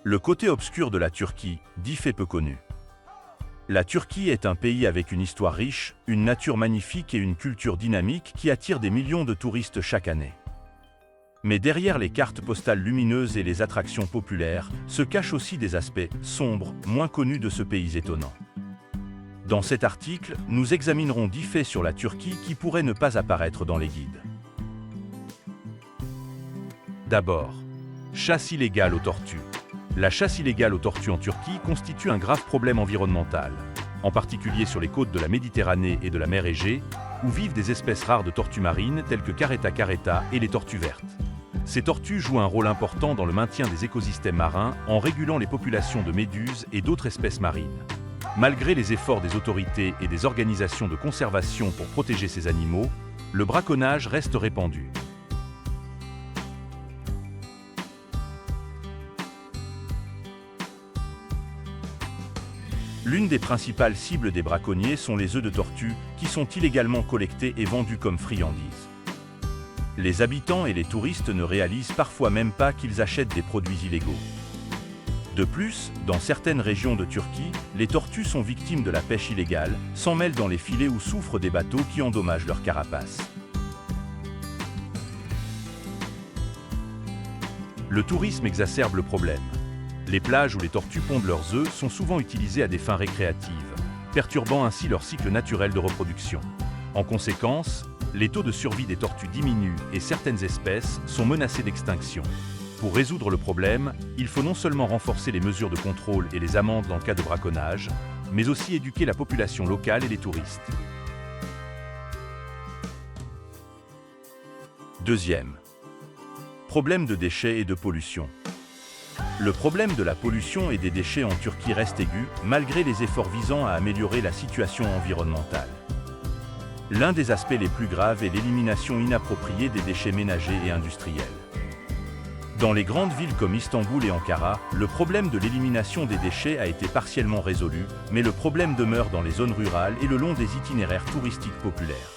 Le côté obscur de la Turquie, dit fait peu connu. La Turquie est un pays avec une histoire riche, une nature magnifique et une culture dynamique qui attire des millions de touristes chaque année. Mais derrière les cartes postales lumineuses et les attractions populaires, se cachent aussi des aspects sombres, moins connus de ce pays étonnant. Dans cet article, nous examinerons 10 faits sur la Turquie qui pourraient ne pas apparaître dans les guides. D'abord, chasse illégale aux tortues. La chasse illégale aux tortues en Turquie constitue un grave problème environnemental, en particulier sur les côtes de la Méditerranée et de la mer Égée, où vivent des espèces rares de tortues marines telles que Caretta caretta et les tortues vertes. Ces tortues jouent un rôle important dans le maintien des écosystèmes marins en régulant les populations de méduses et d'autres espèces marines. Malgré les efforts des autorités et des organisations de conservation pour protéger ces animaux, le braconnage reste répandu. L'une des principales cibles des braconniers sont les œufs de tortue, qui sont illégalement collectés et vendus comme friandises. Les habitants et les touristes ne réalisent parfois même pas qu'ils achètent des produits illégaux. De plus, dans certaines régions de Turquie, les tortues sont victimes de la pêche illégale, s'en mêlent dans les filets ou souffrent des bateaux qui endommagent leur carapace. Le tourisme exacerbe le problème. Les plages où les tortues pondent leurs œufs sont souvent utilisées à des fins récréatives, perturbant ainsi leur cycle naturel de reproduction. En conséquence, les taux de survie des tortues diminuent et certaines espèces sont menacées d'extinction. Pour résoudre le problème, il faut non seulement renforcer les mesures de contrôle et les amendes dans le cas de braconnage, mais aussi éduquer la population locale et les touristes. Deuxième. Problème de déchets et de pollution. Le problème de la pollution et des déchets en Turquie reste aigu, malgré les efforts visant à améliorer la situation environnementale. L'un des aspects les plus graves est l'élimination inappropriée des déchets ménagers et industriels. Dans les grandes villes comme Istanbul et Ankara, le problème de l'élimination des déchets a été partiellement résolu, mais le problème demeure dans les zones rurales et le long des itinéraires touristiques populaires.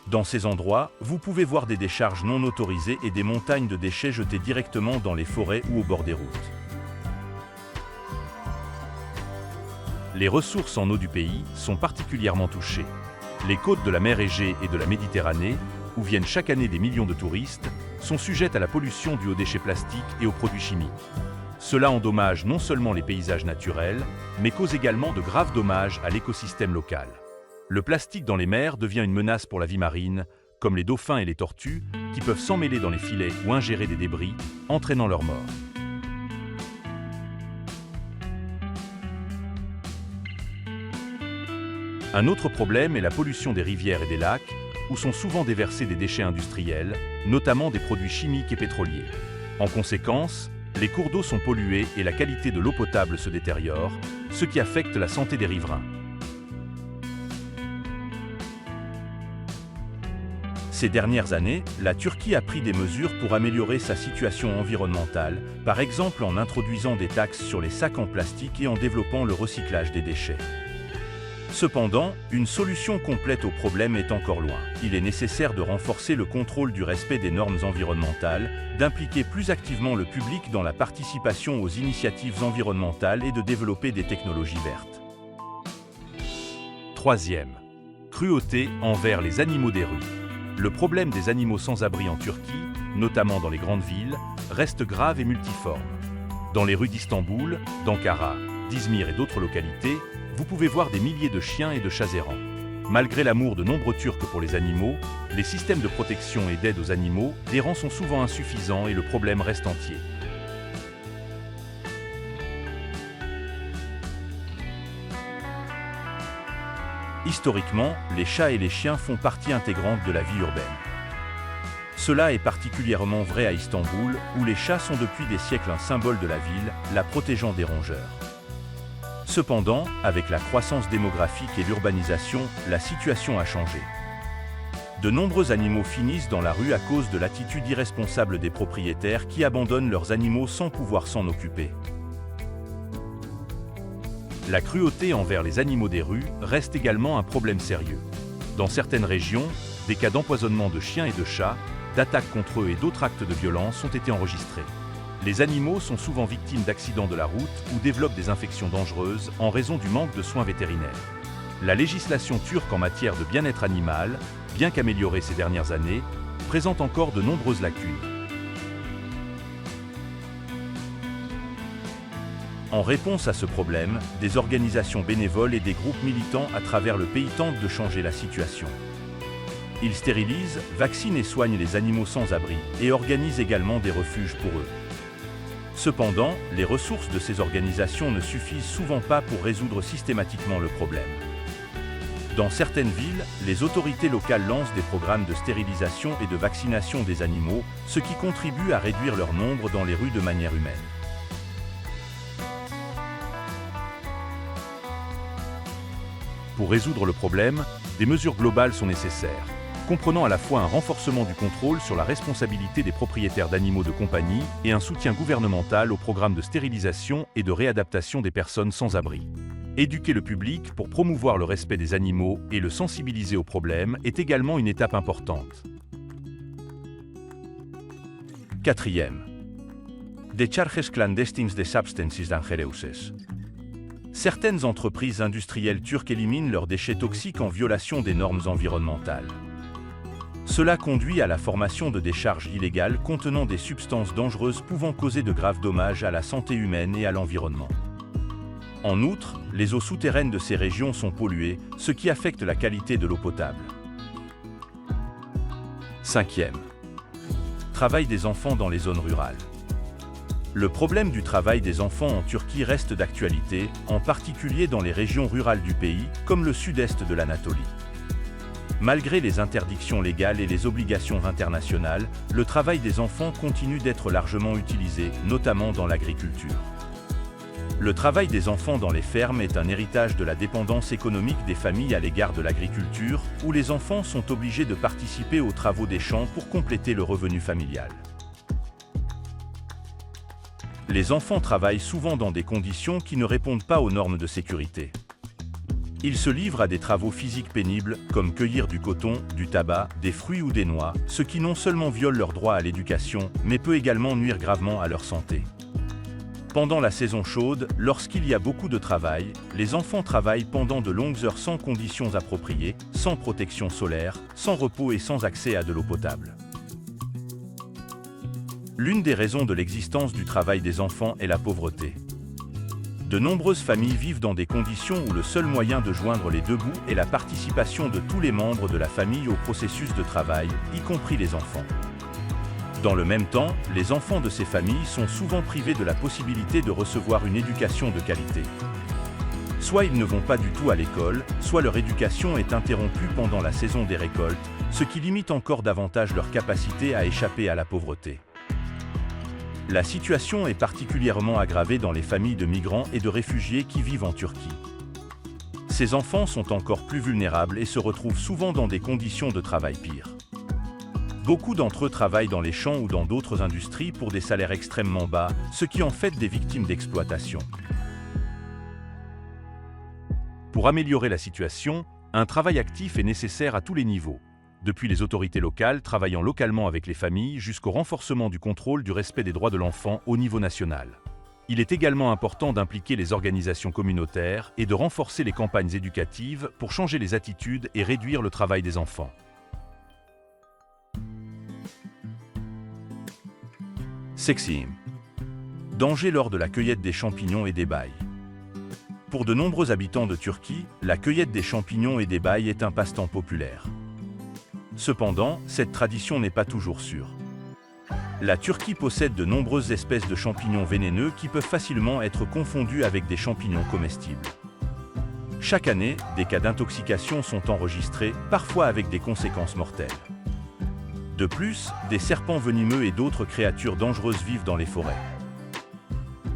Dans ces endroits, vous pouvez voir des décharges non autorisées et des montagnes de déchets jetés directement dans les forêts ou au bord des routes. Les ressources en eau du pays sont particulièrement touchées. Les côtes de la mer Égée et de la Méditerranée, où viennent chaque année des millions de touristes, sont sujettes à la pollution due aux déchets plastiques et aux produits chimiques. Cela endommage non seulement les paysages naturels, mais cause également de graves dommages à l'écosystème local. Le plastique dans les mers devient une menace pour la vie marine, comme les dauphins et les tortues, qui peuvent s'emmêler dans les filets ou ingérer des débris, entraînant leur mort. Un autre problème est la pollution des rivières et des lacs, où sont souvent déversés des déchets industriels, notamment des produits chimiques et pétroliers. En conséquence, les cours d'eau sont pollués et la qualité de l'eau potable se détériore, ce qui affecte la santé des riverains. Ces dernières années, la Turquie a pris des mesures pour améliorer sa situation environnementale, par exemple en introduisant des taxes sur les sacs en plastique et en développant le recyclage des déchets. Cependant, une solution complète au problème est encore loin. Il est nécessaire de renforcer le contrôle du respect des normes environnementales, d'impliquer plus activement le public dans la participation aux initiatives environnementales et de développer des technologies vertes. Troisième. Cruauté envers les animaux des rues. Le problème des animaux sans abri en Turquie, notamment dans les grandes villes, reste grave et multiforme. Dans les rues d'Istanbul, d'Ankara, d'Izmir et d'autres localités, vous pouvez voir des milliers de chiens et de chats errants. Malgré l'amour de nombreux Turcs pour les animaux, les systèmes de protection et d'aide aux animaux errants sont souvent insuffisants et le problème reste entier. Historiquement, les chats et les chiens font partie intégrante de la vie urbaine. Cela est particulièrement vrai à Istanbul, où les chats sont depuis des siècles un symbole de la ville, la protégeant des rongeurs. Cependant, avec la croissance démographique et l'urbanisation, la situation a changé. De nombreux animaux finissent dans la rue à cause de l'attitude irresponsable des propriétaires qui abandonnent leurs animaux sans pouvoir s'en occuper. La cruauté envers les animaux des rues reste également un problème sérieux. Dans certaines régions, des cas d'empoisonnement de chiens et de chats, d'attaques contre eux et d'autres actes de violence ont été enregistrés. Les animaux sont souvent victimes d'accidents de la route ou développent des infections dangereuses en raison du manque de soins vétérinaires. La législation turque en matière de bien-être animal, bien qu'améliorée ces dernières années, présente encore de nombreuses lacunes. En réponse à ce problème, des organisations bénévoles et des groupes militants à travers le pays tentent de changer la situation. Ils stérilisent, vaccinent et soignent les animaux sans abri et organisent également des refuges pour eux. Cependant, les ressources de ces organisations ne suffisent souvent pas pour résoudre systématiquement le problème. Dans certaines villes, les autorités locales lancent des programmes de stérilisation et de vaccination des animaux, ce qui contribue à réduire leur nombre dans les rues de manière humaine. Pour résoudre le problème, des mesures globales sont nécessaires, comprenant à la fois un renforcement du contrôle sur la responsabilité des propriétaires d'animaux de compagnie et un soutien gouvernemental aux programmes de stérilisation et de réadaptation des personnes sans abri. Éduquer le public pour promouvoir le respect des animaux et le sensibiliser au problème est également une étape importante. Quatrième. Décharges clandestines de substances dangereuses. Certaines entreprises industrielles turques éliminent leurs déchets toxiques en violation des normes environnementales. Cela conduit à la formation de décharges illégales contenant des substances dangereuses pouvant causer de graves dommages à la santé humaine et à l'environnement. En outre, les eaux souterraines de ces régions sont polluées, ce qui affecte la qualité de l'eau potable. Cinquième. Travail des enfants dans les zones rurales. Le problème du travail des enfants en Turquie reste d'actualité, en particulier dans les régions rurales du pays, comme le sud-est de l'Anatolie. Malgré les interdictions légales et les obligations internationales, le travail des enfants continue d'être largement utilisé, notamment dans l'agriculture. Le travail des enfants dans les fermes est un héritage de la dépendance économique des familles à l'égard de l'agriculture, où les enfants sont obligés de participer aux travaux des champs pour compléter le revenu familial. Les enfants travaillent souvent dans des conditions qui ne répondent pas aux normes de sécurité. Ils se livrent à des travaux physiques pénibles, comme cueillir du coton, du tabac, des fruits ou des noix, ce qui non seulement viole leur droit à l'éducation, mais peut également nuire gravement à leur santé. Pendant la saison chaude, lorsqu'il y a beaucoup de travail, les enfants travaillent pendant de longues heures sans conditions appropriées, sans protection solaire, sans repos et sans accès à de l'eau potable. L'une des raisons de l'existence du travail des enfants est la pauvreté. De nombreuses familles vivent dans des conditions où le seul moyen de joindre les deux bouts est la participation de tous les membres de la famille au processus de travail, y compris les enfants. Dans le même temps, les enfants de ces familles sont souvent privés de la possibilité de recevoir une éducation de qualité. Soit ils ne vont pas du tout à l'école, soit leur éducation est interrompue pendant la saison des récoltes, ce qui limite encore davantage leur capacité à échapper à la pauvreté. La situation est particulièrement aggravée dans les familles de migrants et de réfugiés qui vivent en Turquie. Ces enfants sont encore plus vulnérables et se retrouvent souvent dans des conditions de travail pires. Beaucoup d'entre eux travaillent dans les champs ou dans d'autres industries pour des salaires extrêmement bas, ce qui en fait des victimes d'exploitation. Pour améliorer la situation, un travail actif est nécessaire à tous les niveaux, depuis les autorités locales travaillant localement avec les familles jusqu'au renforcement du contrôle du respect des droits de l'enfant au niveau national. Il est également important d'impliquer les organisations communautaires et de renforcer les campagnes éducatives pour changer les attitudes et réduire le travail des enfants. Sexisme. Danger lors de la cueillette des champignons et des baies. Pour de nombreux habitants de Turquie, la cueillette des champignons et des baies est un passe-temps populaire. Cependant, cette tradition n'est pas toujours sûre. La Turquie possède de nombreuses espèces de champignons vénéneux qui peuvent facilement être confondus avec des champignons comestibles. Chaque année, des cas d'intoxication sont enregistrés, parfois avec des conséquences mortelles. De plus, des serpents venimeux et d'autres créatures dangereuses vivent dans les forêts.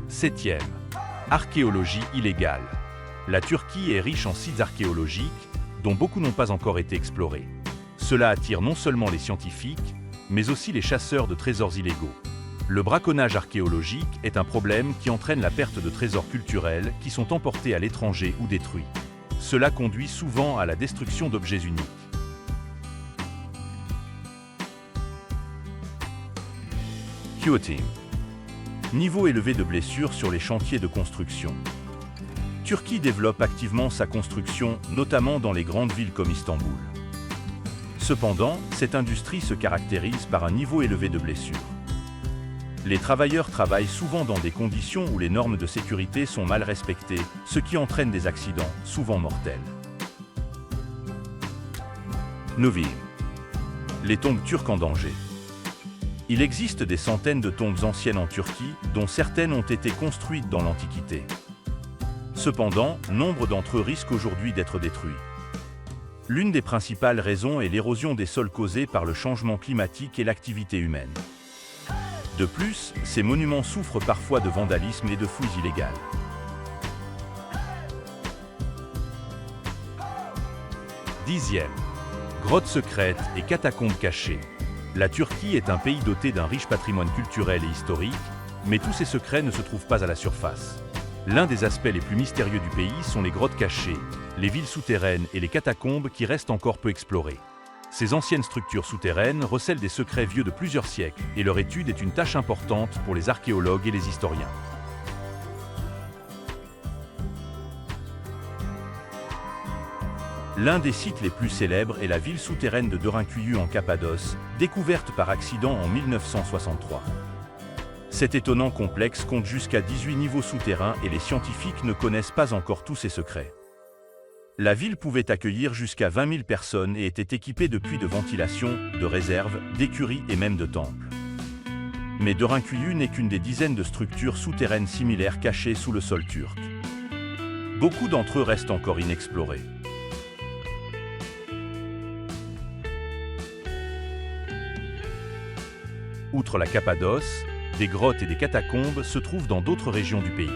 Septième. Archéologie illégale. La Turquie est riche en sites archéologiques, dont beaucoup n'ont pas encore été explorés. Cela attire non seulement les scientifiques, mais aussi les chasseurs de trésors illégaux. Le braconnage archéologique est un problème qui entraîne la perte de trésors culturels qui sont emportés à l'étranger ou détruits. Cela conduit souvent à la destruction d'objets uniques. Q-Team. Niveau élevé de blessures sur les chantiers de construction. Turquie développe activement sa construction, notamment dans les grandes villes comme Istanbul. Cependant, cette industrie se caractérise par un niveau élevé de blessures. Les travailleurs travaillent souvent dans des conditions où les normes de sécurité sont mal respectées, ce qui entraîne des accidents, souvent mortels. Novim. Les tombes turques en danger. Il existe des centaines de tombes anciennes en Turquie, dont certaines ont été construites dans l'Antiquité. Cependant, nombre d'entre eux risquent aujourd'hui d'être détruits. L'une des principales raisons est l'érosion des sols causée par le changement climatique et l'activité humaine. De plus, ces monuments souffrent parfois de vandalisme et de fouilles illégales. Dixième. Grottes secrètes et catacombes cachées. La Turquie est un pays doté d'un riche patrimoine culturel et historique, mais tous ces secrets ne se trouvent pas à la surface. L'un des aspects les plus mystérieux du pays sont les grottes cachées, les villes souterraines et les catacombes qui restent encore peu explorées. Ces anciennes structures souterraines recèlent des secrets vieux de plusieurs siècles, et leur étude est une tâche importante pour les archéologues et les historiens. L'un des sites les plus célèbres est la ville souterraine de Derinkuyu en Cappadoce, découverte par accident en 1963. Cet étonnant complexe compte jusqu'à 18 niveaux souterrains et les scientifiques ne connaissent pas encore tous ses secrets. La ville pouvait accueillir jusqu'à 20 000 personnes et était équipée de puits de ventilation, de réserves, d'écuries et même de temples. Mais Derinkuyu n'est qu'une des dizaines de structures souterraines similaires cachées sous le sol turc. Beaucoup d'entre eux restent encore inexplorés. Outre la Cappadoce, des grottes et des catacombes se trouvent dans d'autres régions du pays.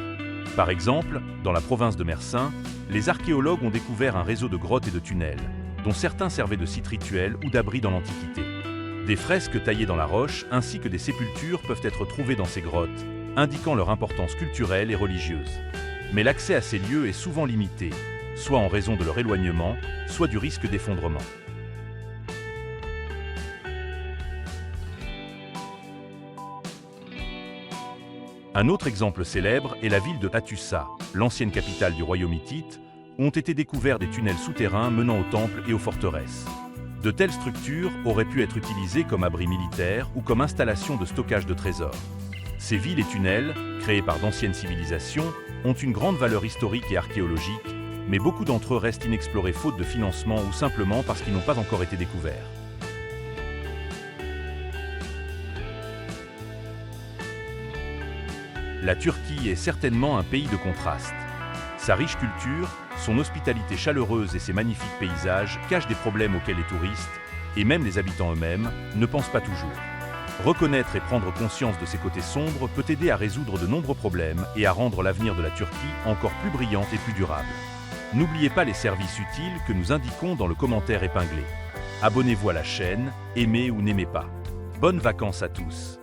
Par exemple, dans la province de Mersin, les archéologues ont découvert un réseau de grottes et de tunnels, dont certains servaient de sites rituels ou d'abris dans l'Antiquité. Des fresques taillées dans la roche ainsi que des sépultures peuvent être trouvées dans ces grottes, indiquant leur importance culturelle et religieuse. Mais l'accès à ces lieux est souvent limité, soit en raison de leur éloignement, soit du risque d'effondrement. Un autre exemple célèbre est la ville de Hattusa, l'ancienne capitale du royaume hittite, où ont été découverts des tunnels souterrains menant aux temples et aux forteresses. De telles structures auraient pu être utilisées comme abris militaires ou comme installation de stockage de trésors. Ces villes et tunnels, créés par d'anciennes civilisations, ont une grande valeur historique et archéologique, mais beaucoup d'entre eux restent inexplorés faute de financement ou simplement parce qu'ils n'ont pas encore été découverts. La Turquie est certainement un pays de contraste. Sa riche culture, son hospitalité chaleureuse et ses magnifiques paysages cachent des problèmes auxquels les touristes, et même les habitants eux-mêmes, ne pensent pas toujours. Reconnaître et prendre conscience de ces côtés sombres peut aider à résoudre de nombreux problèmes et à rendre l'avenir de la Turquie encore plus brillant et plus durable. N'oubliez pas les services utiles que nous indiquons dans le commentaire épinglé. Abonnez-vous à la chaîne, aimez ou n'aimez pas. Bonnes vacances à tous!